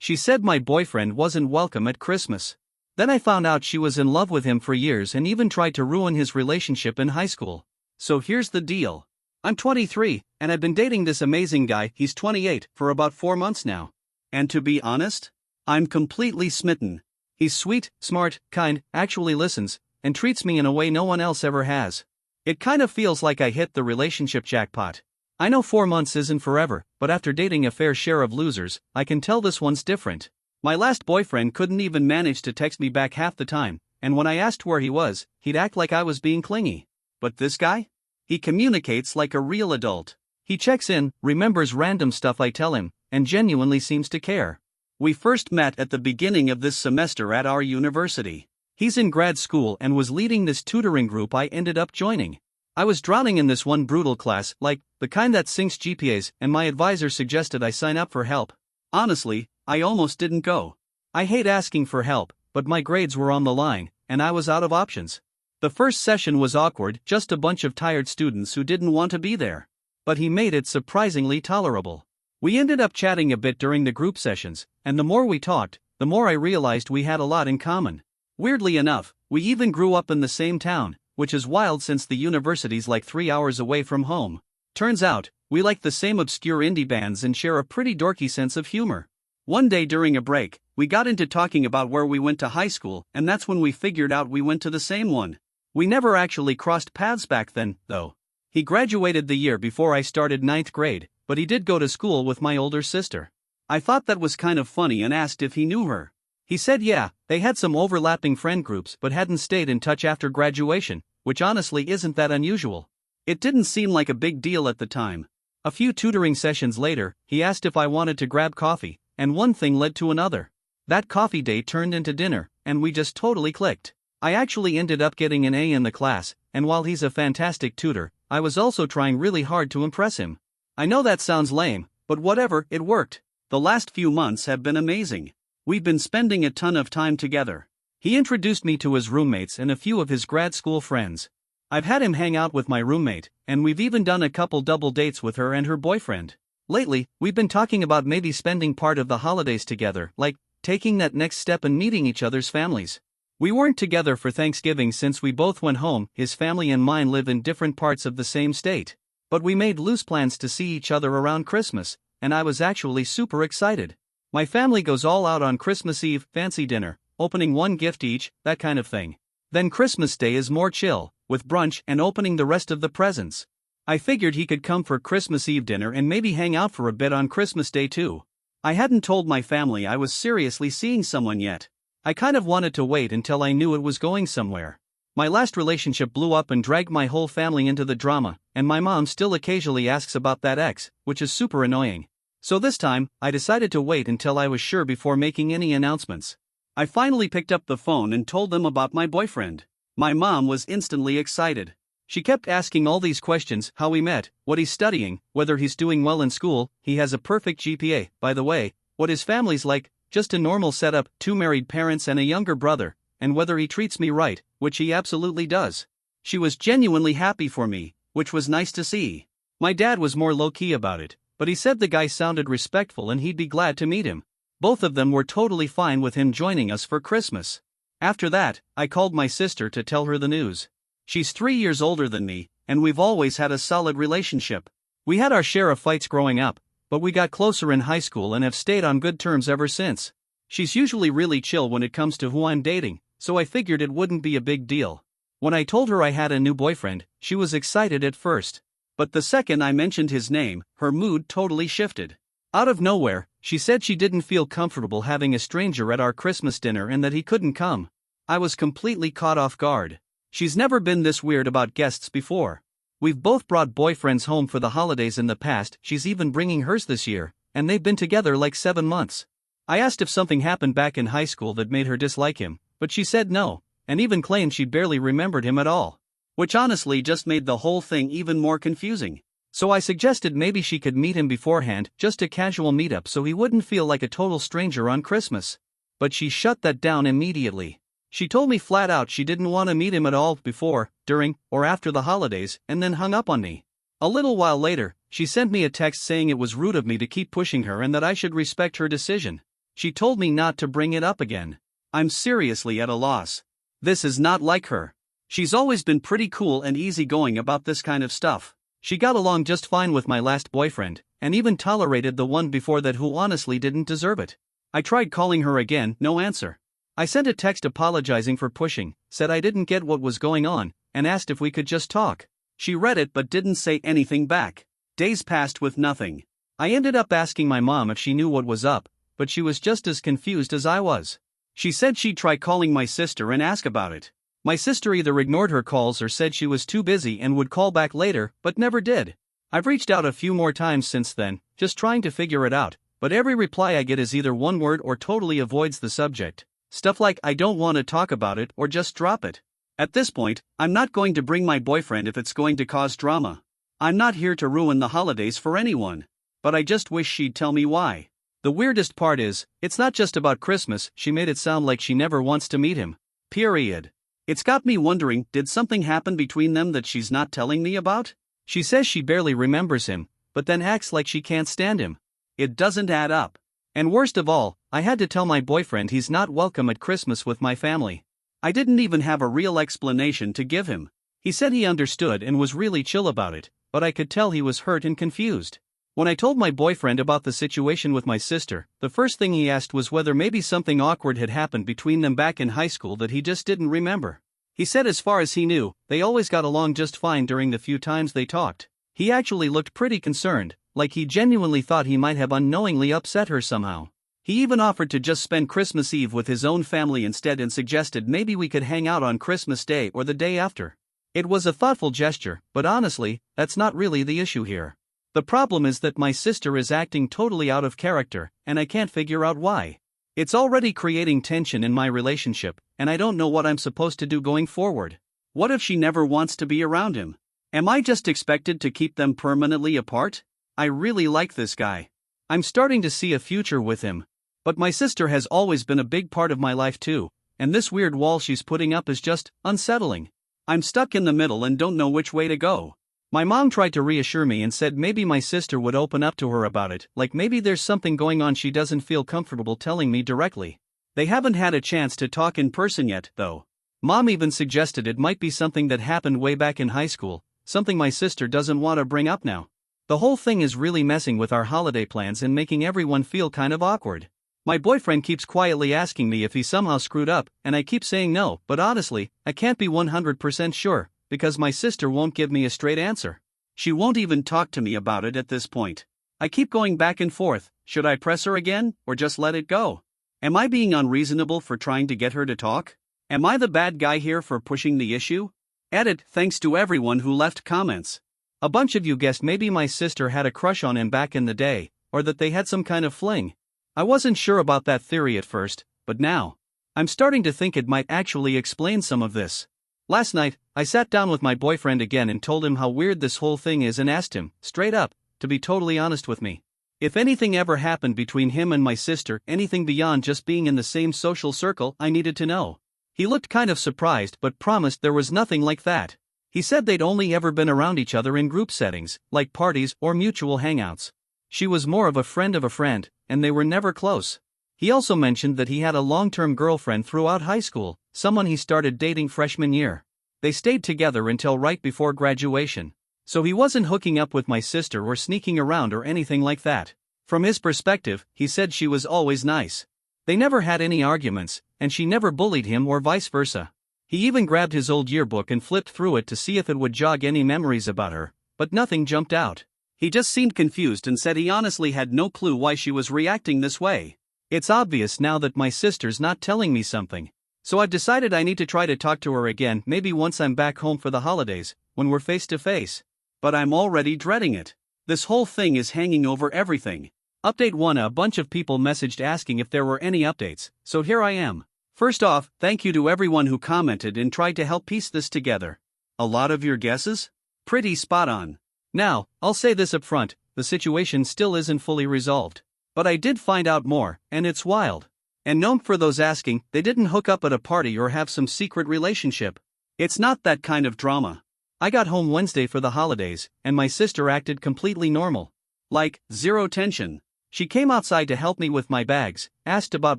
She said my boyfriend wasn't welcome at Christmas. Then I found out she was in love with him for years and even tried to ruin his relationship in high school. So here's the deal. I'm 23, and I've been dating this amazing guy, he's 28, for about 4 months now. And to be honest, I'm completely smitten. He's sweet, smart, kind, actually listens, and treats me in a way no one else ever has. It kind of feels like I hit the relationship jackpot. I know 4 months isn't forever, but after dating a fair share of losers, I can tell this one's different. My last boyfriend couldn't even manage to text me back half the time, and when I asked where he was, he'd act like I was being clingy. But this guy? He communicates like a real adult. He checks in, remembers random stuff I tell him, and genuinely seems to care. We first met at the beginning of this semester at our university. He's in grad school and was leading this tutoring group I ended up joining. I was drowning in this one brutal class, like, the kind that sinks GPAs, and my advisor suggested I sign up for help. Honestly, I almost didn't go. I hate asking for help, but my grades were on the line, and I was out of options. The first session was awkward, just a bunch of tired students who didn't want to be there. But he made it surprisingly tolerable. We ended up chatting a bit during the group sessions, and the more we talked, the more I realized we had a lot in common. Weirdly enough, we even grew up in the same town, which is wild since the university's like 3 hours away from home. Turns out, we like the same obscure indie bands and share a pretty dorky sense of humor. One day during a break, we got into talking about where we went to high school, and that's when we figured out we went to the same one. We never actually crossed paths back then, though. He graduated the year before I started 9th grade, but he did go to school with my older sister. I thought that was kind of funny and asked if he knew her. He said yeah, they had some overlapping friend groups but hadn't stayed in touch after graduation, which honestly isn't that unusual. It didn't seem like a big deal at the time. A few tutoring sessions later, he asked if I wanted to grab coffee, and one thing led to another. That coffee date turned into dinner, and we just totally clicked. I actually ended up getting an A in the class, and while he's a fantastic tutor, I was also trying really hard to impress him. I know that sounds lame, but whatever, it worked. The last few months have been amazing. We've been spending a ton of time together. He introduced me to his roommates and a few of his grad school friends. I've had him hang out with my roommate, and we've even done a couple double dates with her and her boyfriend. Lately, we've been talking about maybe spending part of the holidays together, like taking that next step and meeting each other's families. We weren't together for Thanksgiving since we both went home. His family and mine live in different parts of the same state. But we made loose plans to see each other around Christmas, and I was actually super excited. My family goes all out on Christmas Eve, fancy dinner, opening one gift each, that kind of thing. Then Christmas Day is more chill, with brunch and opening the rest of the presents. I figured he could come for Christmas Eve dinner and maybe hang out for a bit on Christmas Day too. I hadn't told my family I was seriously seeing someone yet. I kind of wanted to wait until I knew it was going somewhere. My last relationship blew up and dragged my whole family into the drama, and my mom still occasionally asks about that ex, which is super annoying. So this time, I decided to wait until I was sure before making any announcements. I finally picked up the phone and told them about my boyfriend. My mom was instantly excited. She kept asking all these questions: how we met, what he's studying, whether he's doing well in school, he has a perfect GPA, by the way, what his family's like, just a normal setup, 2 married parents and a younger brother, and whether he treats me right, which he absolutely does. She was genuinely happy for me, which was nice to see. My dad was more low-key about it, but he said the guy sounded respectful and he'd be glad to meet him. Both of them were totally fine with him joining us for Christmas. After that, I called my sister to tell her the news. She's 3 years older than me, and we've always had a solid relationship. We had our share of fights growing up, but we got closer in high school and have stayed on good terms ever since. She's usually really chill when it comes to who I'm dating, so I figured it wouldn't be a big deal. When I told her I had a new boyfriend, she was excited at first. But the second I mentioned his name, her mood totally shifted. Out of nowhere, she said she didn't feel comfortable having a stranger at our Christmas dinner and that he couldn't come. I was completely caught off guard. She's never been this weird about guests before. We've both brought boyfriends home for the holidays in the past, she's even bringing hers this year, and they've been together like 7 months. I asked if something happened back in high school that made her dislike him, but she said no, and even claimed she barely remembered him at all. Which honestly just made the whole thing even more confusing. So I suggested maybe she could meet him beforehand, just a casual meetup so he wouldn't feel like a total stranger on Christmas. But she shut that down immediately. She told me flat out she didn't want to meet him at all before, during, or after the holidays, and then hung up on me. A little while later, she sent me a text saying it was rude of me to keep pushing her and that I should respect her decision. She told me not to bring it up again. I'm seriously at a loss. This is not like her. She's always been pretty cool and easygoing about this kind of stuff. She got along just fine with my last boyfriend, and even tolerated the one before that who honestly didn't deserve it. I tried calling her again, no answer. I sent a text apologizing for pushing, said I didn't get what was going on, and asked if we could just talk. She read it but didn't say anything back. Days passed with nothing. I ended up asking my mom if she knew what was up, but she was just as confused as I was. She said she'd try calling my sister and ask about it. My sister either ignored her calls or said she was too busy and would call back later, but never did. I've reached out a few more times since then, just trying to figure it out, but every reply I get is either one word or totally avoids the subject. Stuff like I don't want to talk about it or just drop it. At this point, I'm not going to bring my boyfriend if it's going to cause drama. I'm not here to ruin the holidays for anyone. But I just wish she'd tell me why. The weirdest part is, it's not just about Christmas. She made it sound like she never wants to meet him. Period. It's got me wondering, did something happen between them that she's not telling me about? She says she barely remembers him, but then acts like she can't stand him. It doesn't add up. And worst of all, I had to tell my boyfriend he's not welcome at Christmas with my family. I didn't even have a real explanation to give him. He said he understood and was really chill about it, but I could tell he was hurt and confused. When I told my boyfriend about the situation with my sister, the first thing he asked was whether maybe something awkward had happened between them back in high school that he just didn't remember. He said as far as he knew, they always got along just fine during the few times they talked. He actually looked pretty concerned, like he genuinely thought he might have unknowingly upset her somehow. He even offered to just spend Christmas Eve with his own family instead and suggested maybe we could hang out on Christmas Day or the day after. It was a thoughtful gesture, but honestly, that's not really the issue here. The problem is that my sister is acting totally out of character, and I can't figure out why. It's already creating tension in my relationship, and I don't know what I'm supposed to do going forward. What if she never wants to be around him? Am I just expected to keep them permanently apart? I really like this guy. I'm starting to see a future with him. But my sister has always been a big part of my life too, and this weird wall she's putting up is just unsettling. I'm stuck in the middle and don't know which way to go. My mom tried to reassure me and said maybe my sister would open up to her about it, like maybe there's something going on she doesn't feel comfortable telling me directly. They haven't had a chance to talk in person yet, though. Mom even suggested it might be something that happened way back in high school, something my sister doesn't want to bring up now. The whole thing is really messing with our holiday plans and making everyone feel kind of awkward. My boyfriend keeps quietly asking me if he somehow screwed up, and I keep saying no, but honestly, I can't be 100% sure. Because my sister won't give me a straight answer. She won't even talk to me about it at this point. I keep going back and forth. Should I press her again, or just let it go? Am I being unreasonable for trying to get her to talk? Am I the bad guy here for pushing the issue? Edit, thanks to everyone who left comments. A bunch of you guessed maybe my sister had a crush on him back in the day, or that they had some kind of fling. I wasn't sure about that theory at first, but now, I'm starting to think it might actually explain some of this. Last night, I sat down with my boyfriend again and told him how weird this whole thing is and asked him, straight up, to be totally honest with me. If anything ever happened between him and my sister, anything beyond just being in the same social circle, I needed to know. He looked kind of surprised but promised there was nothing like that. He said they'd only ever been around each other in group settings, like parties or mutual hangouts. She was more of a friend, and they were never close. He also mentioned that he had a long-term girlfriend throughout high school, someone he started dating freshman year. They stayed together until right before graduation. So he wasn't hooking up with my sister or sneaking around or anything like that. From his perspective, he said she was always nice. They never had any arguments, and she never bullied him or vice versa. He even grabbed his old yearbook and flipped through it to see if it would jog any memories about her, but nothing jumped out. He just seemed confused and said he honestly had no clue why she was reacting this way. It's obvious now that my sister's not telling me something. So I've decided I need to try to talk to her again, maybe once I'm back home for the holidays, when we're face to face. But I'm already dreading it. This whole thing is hanging over everything. Update 1: a bunch of people messaged asking if there were any updates, so here I am. First off, thank you to everyone who commented and tried to help piece this together. A lot of your guesses? Pretty spot on. Now, I'll say this up front, the situation still isn't fully resolved. But I did find out more, and it's wild. And no, for those asking, they didn't hook up at a party or have some secret relationship. It's not that kind of drama. I got home Wednesday for the holidays, and my sister acted completely normal. Like, zero tension. She came outside to help me with my bags, asked about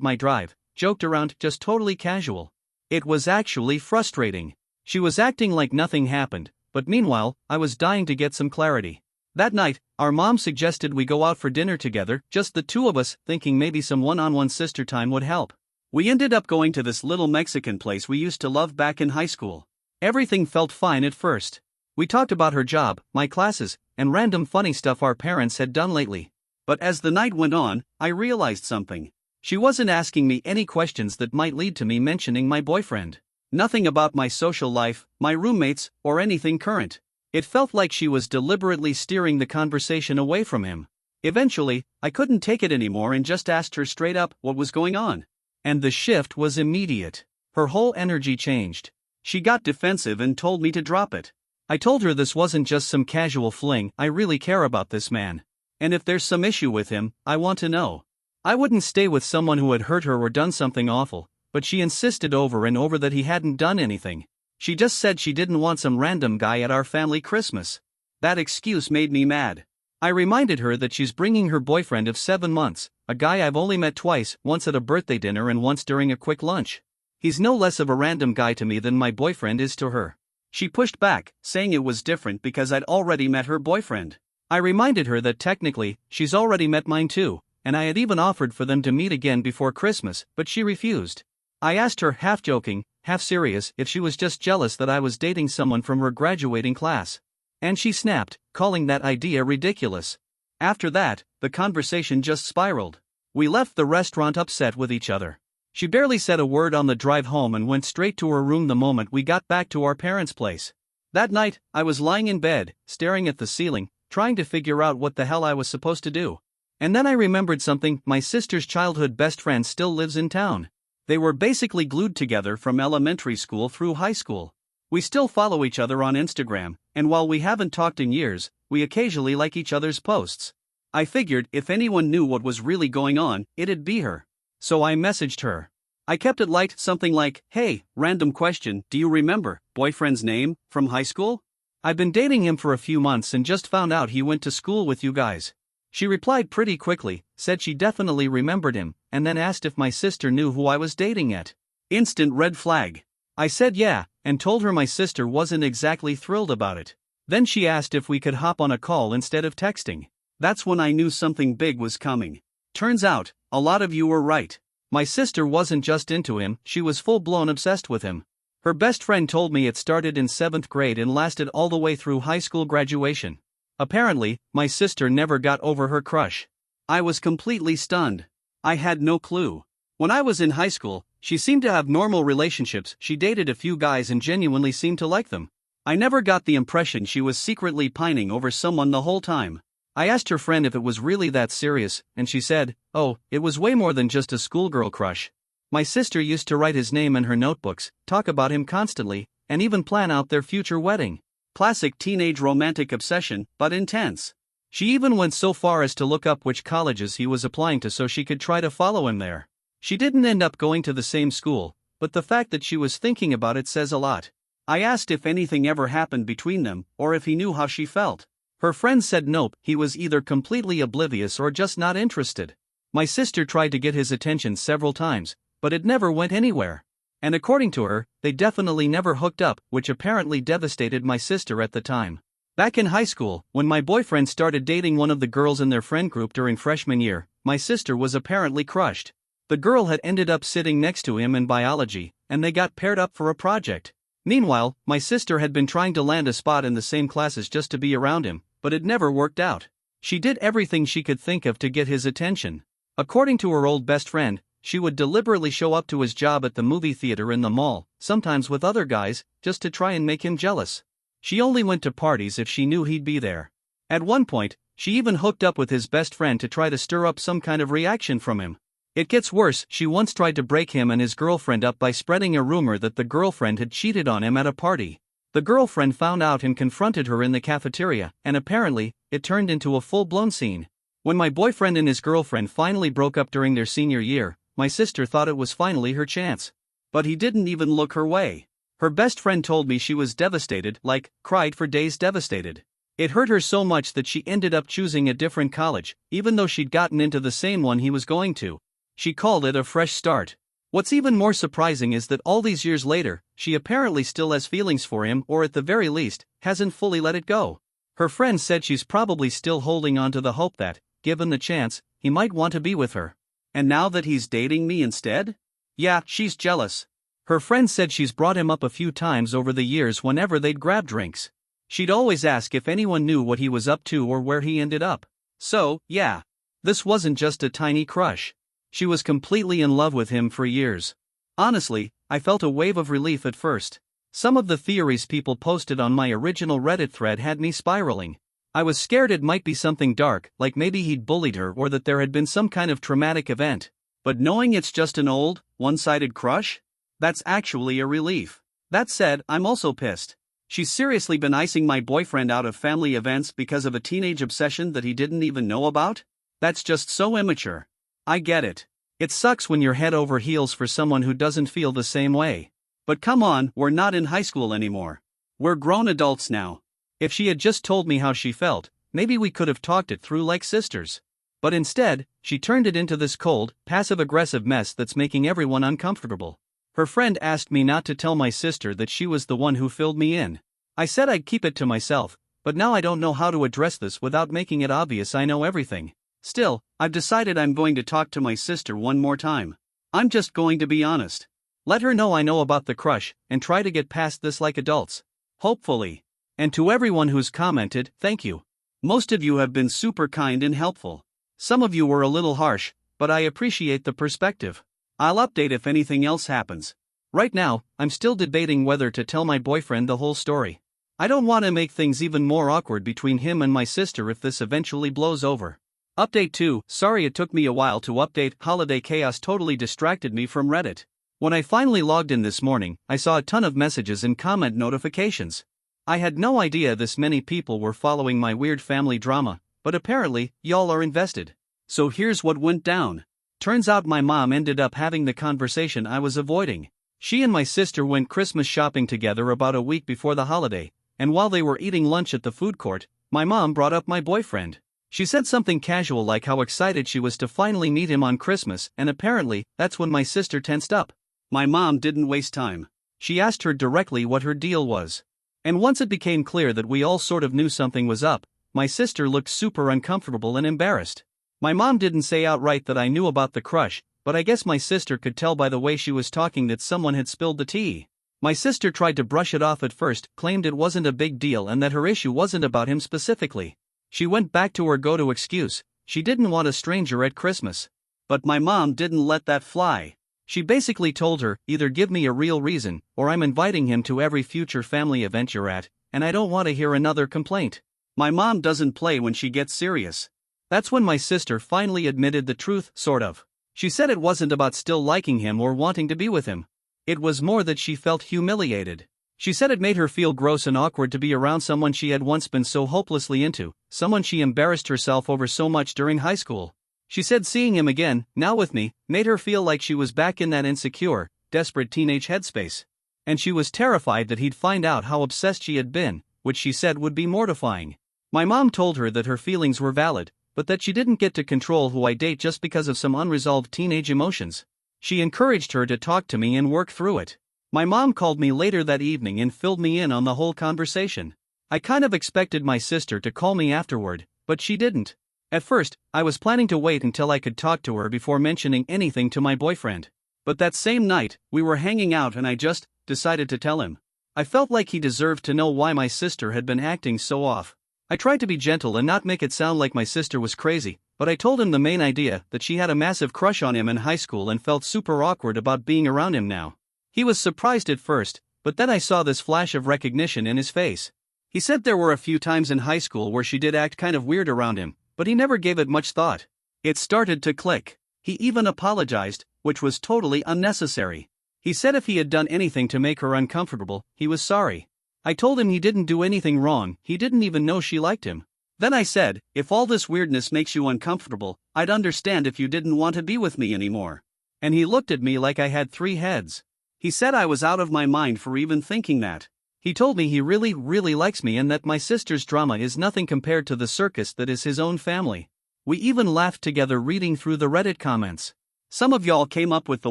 my drive, joked around, just totally casual. It was actually frustrating. She was acting like nothing happened, but meanwhile, I was dying to get some clarity. That night, our mom suggested we go out for dinner together, just the two of us, thinking maybe some one-on-one sister time would help. We ended up going to this little Mexican place we used to love back in high school. Everything felt fine at first. We talked about her job, my classes, and random funny stuff our parents had done lately. But as the night went on, I realized something. She wasn't asking me any questions that might lead to me mentioning my boyfriend. Nothing about my social life, my roommates, or anything current. It felt like she was deliberately steering the conversation away from him. Eventually, I couldn't take it anymore and just asked her straight up what was going on. And the shift was immediate. Her whole energy changed. She got defensive and told me to drop it. I told her this wasn't just some casual fling, I really care about this man. And if there's some issue with him, I want to know. I wouldn't stay with someone who had hurt her or done something awful, but she insisted over and over that he hadn't done anything. She just said she didn't want some random guy at our family Christmas. That excuse made me mad. I reminded her that she's bringing her boyfriend of 7 months, a guy I've only met twice, once at a birthday dinner and once during a quick lunch. He's no less of a random guy to me than my boyfriend is to her. She pushed back, saying it was different because I'd already met her boyfriend. I reminded her that technically, she's already met mine too, and I had even offered for them to meet again before Christmas, but she refused. I asked her, half joking, half serious, if she was just jealous that I was dating someone from her graduating class. And she snapped, calling that idea ridiculous. After that, the conversation just spiraled. We left the restaurant upset with each other. She barely said a word on the drive home and went straight to her room the moment we got back to our parents' place. That night, I was lying in bed, staring at the ceiling, trying to figure out what the hell I was supposed to do. And then I remembered something. My sister's childhood best friend still lives in town. They were basically glued together from elementary school through high school. We still follow each other on Instagram, and while we haven't talked in years, we occasionally like each other's posts. I figured if anyone knew what was really going on, it'd be her. So I messaged her. I kept it light, something like, "Hey, random question, do you remember boyfriend's name from high school? I've been dating him for a few months and just found out he went to school with you guys." She replied pretty quickly, said she definitely remembered him, and then asked if my sister knew who I was dating yet. Instant red flag. I said yeah, and told her my sister wasn't exactly thrilled about it. Then she asked if we could hop on a call instead of texting. That's when I knew something big was coming. Turns out, a lot of you were right. My sister wasn't just into him, she was full-blown obsessed with him. Her best friend told me it started in 7th grade and lasted all the way through high school graduation. Apparently, my sister never got over her crush. I was completely stunned. I had no clue. When I was in high school, she seemed to have normal relationships, she dated a few guys and genuinely seemed to like them. I never got the impression she was secretly pining over someone the whole time. I asked her friend if it was really that serious, and she said, "Oh, it was way more than just a schoolgirl crush. My sister used to write his name in her notebooks, talk about him constantly, and even plan out their future wedding. Classic teenage romantic obsession, but intense. She even went so far as to look up which colleges he was applying to so she could try to follow him there. She didn't end up going to the same school, but the fact that she was thinking about it says a lot." I asked if anything ever happened between them, or if he knew how she felt. Her friend said nope, he was either completely oblivious or just not interested. My sister tried to get his attention several times, but it never went anywhere. And according to her, they definitely never hooked up, which apparently devastated my sister at the time. Back in high school, when my boyfriend started dating one of the girls in their friend group during freshman year, my sister was apparently crushed. The girl had ended up sitting next to him in biology, and they got paired up for a project. Meanwhile, my sister had been trying to land a spot in the same classes just to be around him, but it never worked out. She did everything she could think of to get his attention. According to her old best friend, she would deliberately show up to his job at the movie theater in the mall, sometimes with other guys, just to try and make him jealous. She only went to parties if she knew he'd be there. At one point, she even hooked up with his best friend to try to stir up some kind of reaction from him. It gets worse, she once tried to break him and his girlfriend up by spreading a rumor that the girlfriend had cheated on him at a party. The girlfriend found out and confronted her in the cafeteria, and apparently, it turned into a full-blown scene. When my boyfriend and his girlfriend finally broke up during their senior year, my sister thought it was finally her chance. But he didn't even look her way. Her best friend told me she was devastated, like, cried for days devastated. It hurt her so much that she ended up choosing a different college, even though she'd gotten into the same one he was going to. She called it a fresh start. What's even more surprising is that all these years later, she apparently still has feelings for him, or at the very least, hasn't fully let it go. Her friend said she's probably still holding on to the hope that, given the chance, he might want to be with her. And now that he's dating me instead? Yeah, she's jealous. Her friend said she's brought him up a few times over the years whenever they'd grab drinks. She'd always ask if anyone knew what he was up to or where he ended up. So, yeah. This wasn't just a tiny crush. She was completely in love with him for years. Honestly, I felt a wave of relief at first. Some of the theories people posted on my original Reddit thread had me spiraling. I was scared it might be something dark, like maybe he'd bullied her or that there had been some kind of traumatic event. But knowing it's just an old, one-sided crush? That's actually a relief. That said, I'm also pissed. She's seriously been icing my boyfriend out of family events because of a teenage obsession that he didn't even know about? That's just so immature. I get it. It sucks when you're head over heels for someone who doesn't feel the same way. But come on, we're not in high school anymore. We're grown adults now. If she had just told me how she felt, maybe we could have talked it through like sisters. But instead, she turned it into this cold, passive-aggressive mess that's making everyone uncomfortable. Her friend asked me not to tell my sister that she was the one who filled me in. I said I'd keep it to myself, but now I don't know how to address this without making it obvious I know everything. Still, I've decided I'm going to talk to my sister one more time. I'm just going to be honest. Let her know I know about the crush, and try to get past this like adults. Hopefully. And to everyone who's commented, thank you. Most of you have been super kind and helpful. Some of you were a little harsh, but I appreciate the perspective. I'll update if anything else happens. Right now, I'm still debating whether to tell my boyfriend the whole story. I don't want to make things even more awkward between him and my sister if this eventually blows over. Update 2, sorry it took me a while to update. Holiday chaos totally distracted me from Reddit. When I finally logged in this morning, I saw a ton of messages and comment notifications. I had no idea this many people were following my weird family drama, but apparently, y'all are invested. So here's what went down. Turns out my mom ended up having the conversation I was avoiding. She and my sister went Christmas shopping together about a week before the holiday, and while they were eating lunch at the food court, my mom brought up my boyfriend. She said something casual like how excited she was to finally meet him on Christmas, and apparently, that's when my sister tensed up. My mom didn't waste time. She asked her directly what her deal was. And once it became clear that we all sort of knew something was up, my sister looked super uncomfortable and embarrassed. My mom didn't say outright that I knew about the crush, but I guess my sister could tell by the way she was talking that someone had spilled the tea. My sister tried to brush it off at first, claimed it wasn't a big deal and that her issue wasn't about him specifically. She went back to her go-to excuse, she didn't want a stranger at Christmas. But my mom didn't let that fly. She basically told her, either give me a real reason, or I'm inviting him to every future family event you're at, and I don't want to hear another complaint. My mom doesn't play when she gets serious. That's when my sister finally admitted the truth, sort of. She said it wasn't about still liking him or wanting to be with him. It was more that she felt humiliated. She said it made her feel gross and awkward to be around someone she had once been so hopelessly into, someone she embarrassed herself over so much during high school. She said seeing him again, now with me, made her feel like she was back in that insecure, desperate teenage headspace. And she was terrified that he'd find out how obsessed she had been, which she said would be mortifying. My mom told her that her feelings were valid, but that she didn't get to control who I date just because of some unresolved teenage emotions. She encouraged her to talk to me and work through it. My mom called me later that evening and filled me in on the whole conversation. I kind of expected my sister to call me afterward, but she didn't. At first, I was planning to wait until I could talk to her before mentioning anything to my boyfriend. But that same night, we were hanging out and I just decided to tell him. I felt like he deserved to know why my sister had been acting so off. I tried to be gentle and not make it sound like my sister was crazy, but I told him the main idea, that she had a massive crush on him in high school and felt super awkward about being around him now. He was surprised at first, but then I saw this flash of recognition in his face. He said there were a few times in high school where she did act kind of weird around him, but he never gave it much thought. It started to click. He even apologized, which was totally unnecessary. He said if he had done anything to make her uncomfortable, he was sorry. I told him he didn't do anything wrong, he didn't even know she liked him. Then I said, if all this weirdness makes you uncomfortable, I'd understand if you didn't want to be with me anymore. And he looked at me like I had 3 heads. He said I was out of my mind for even thinking that. He told me he really likes me and that my sister's drama is nothing compared to the circus that is his own family. We even laughed together reading through the Reddit comments. Some of y'all came up with the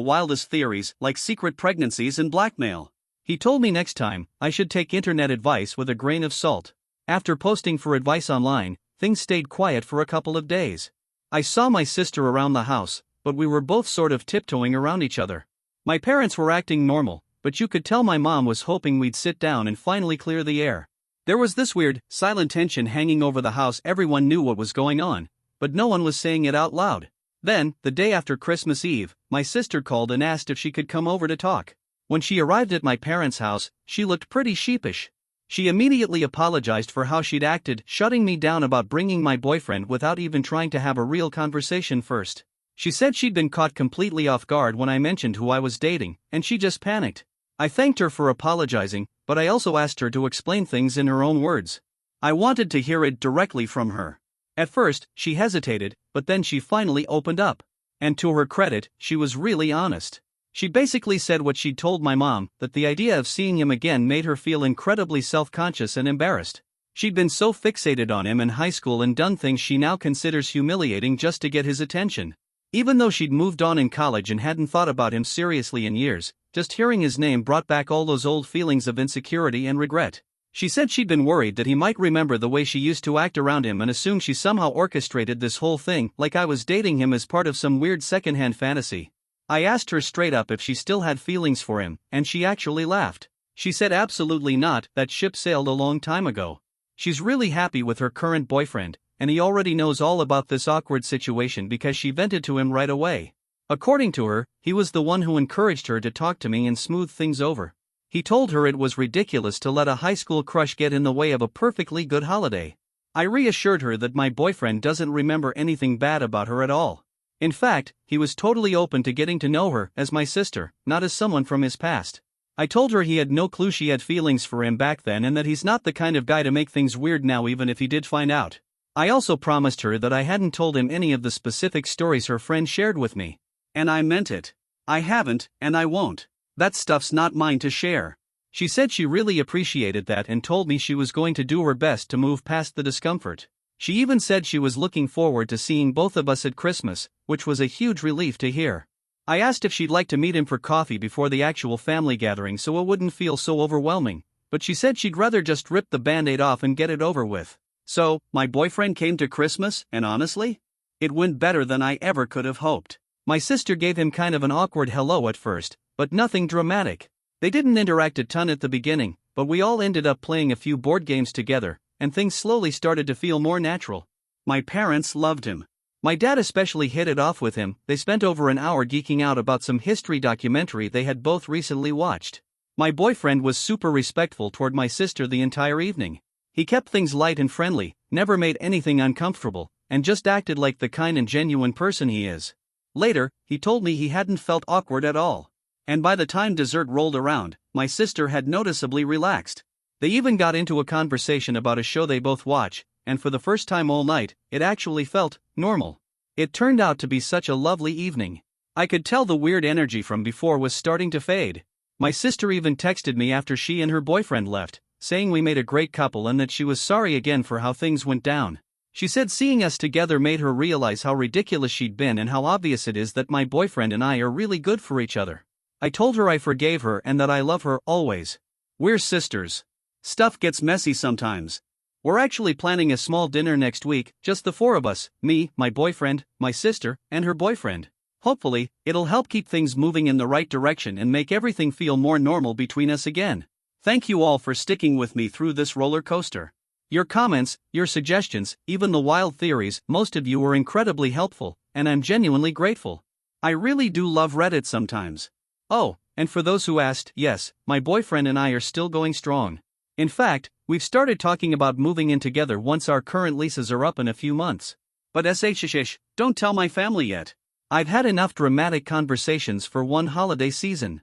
wildest theories, like secret pregnancies and blackmail. He told me next time, I should take internet advice with a grain of salt. After posting for advice online, things stayed quiet for a couple of days. I saw my sister around the house, but we were both sort of tiptoeing around each other. My parents were acting normal, but you could tell my mom was hoping we'd sit down and finally clear the air. There was this weird, silent tension hanging over the house. Everyone knew what was going on, but no one was saying it out loud. Then, the day after Christmas Eve, my sister called and asked if she could come over to talk. When she arrived at my parents' house, she looked pretty sheepish. She immediately apologized for how she'd acted, shutting me down about bringing my boyfriend without even trying to have a real conversation first. She said she'd been caught completely off guard when I mentioned who I was dating, and she just panicked. I thanked her for apologizing, but I also asked her to explain things in her own words. I wanted to hear it directly from her. At first, she hesitated, but then she finally opened up. And to her credit, she was really honest. She basically said what she'd told my mom, that the idea of seeing him again made her feel incredibly self-conscious and embarrassed. She'd been so fixated on him in high school and done things she now considers humiliating just to get his attention. Even though she'd moved on in college and hadn't thought about him seriously in years, just hearing his name brought back all those old feelings of insecurity and regret. She said she'd been worried that he might remember the way she used to act around him and assumed she somehow orchestrated this whole thing, like I was dating him as part of some weird secondhand fantasy. I asked her straight up if she still had feelings for him, and she actually laughed. She said absolutely not, that ship sailed a long time ago. She's really happy with her current boyfriend, and he already knows all about this awkward situation because she vented to him right away. According to her, he was the one who encouraged her to talk to me and smooth things over. He told her it was ridiculous to let a high school crush get in the way of a perfectly good holiday. I reassured her that my boyfriend doesn't remember anything bad about her at all. In fact, he was totally open to getting to know her as my sister, not as someone from his past. I told her he had no clue she had feelings for him back then and that he's not the kind of guy to make things weird now even if he did find out. I also promised her that I hadn't told him any of the specific stories her friend shared with me. And I meant it. I haven't, and I won't. That stuff's not mine to share. She said she really appreciated that and told me she was going to do her best to move past the discomfort. She even said she was looking forward to seeing both of us at Christmas, which was a huge relief to hear. I asked if she'd like to meet him for coffee before the actual family gathering so it wouldn't feel so overwhelming, but she said she'd rather just rip the band-aid off and get it over with. So, my boyfriend came to Christmas, and honestly, it went better than I ever could have hoped. My sister gave him kind of an awkward hello at first, but nothing dramatic. They didn't interact a ton at the beginning, but we all ended up playing a few board games together, and things slowly started to feel more natural. My parents loved him. My dad especially hit it off with him. They spent over an hour geeking out about some history documentary they had both recently watched. My boyfriend was super respectful toward my sister the entire evening. He kept things light and friendly, never made anything uncomfortable, and just acted like the kind and genuine person he is. Later, he told me he hadn't felt awkward at all. And by the time dessert rolled around, my sister had noticeably relaxed. They even got into a conversation about a show they both watch, and for the first time all night, it actually felt normal. It turned out to be such a lovely evening. I could tell the weird energy from before was starting to fade. My sister even texted me after she and her boyfriend left, saying we made a great couple and that she was sorry again for how things went down. She said seeing us together made her realize how ridiculous she'd been and how obvious it is that my boyfriend and I are really good for each other. I told her I forgave her and that I love her always. We're sisters. Stuff gets messy sometimes. We're actually planning a small dinner next week, just the four of us, me, my boyfriend, my sister, and her boyfriend. Hopefully, it'll help keep things moving in the right direction and make everything feel more normal between us again. Thank you all for sticking with me through this roller coaster. Your comments, your suggestions, even the wild theories, most of you were incredibly helpful, and I'm genuinely grateful. I really do love Reddit sometimes. Oh, and for those who asked, yes, my boyfriend and I are still going strong. In fact, we've started talking about moving in together once our current leases are up in a few months. But don't tell my family yet. I've had enough dramatic conversations for one holiday season.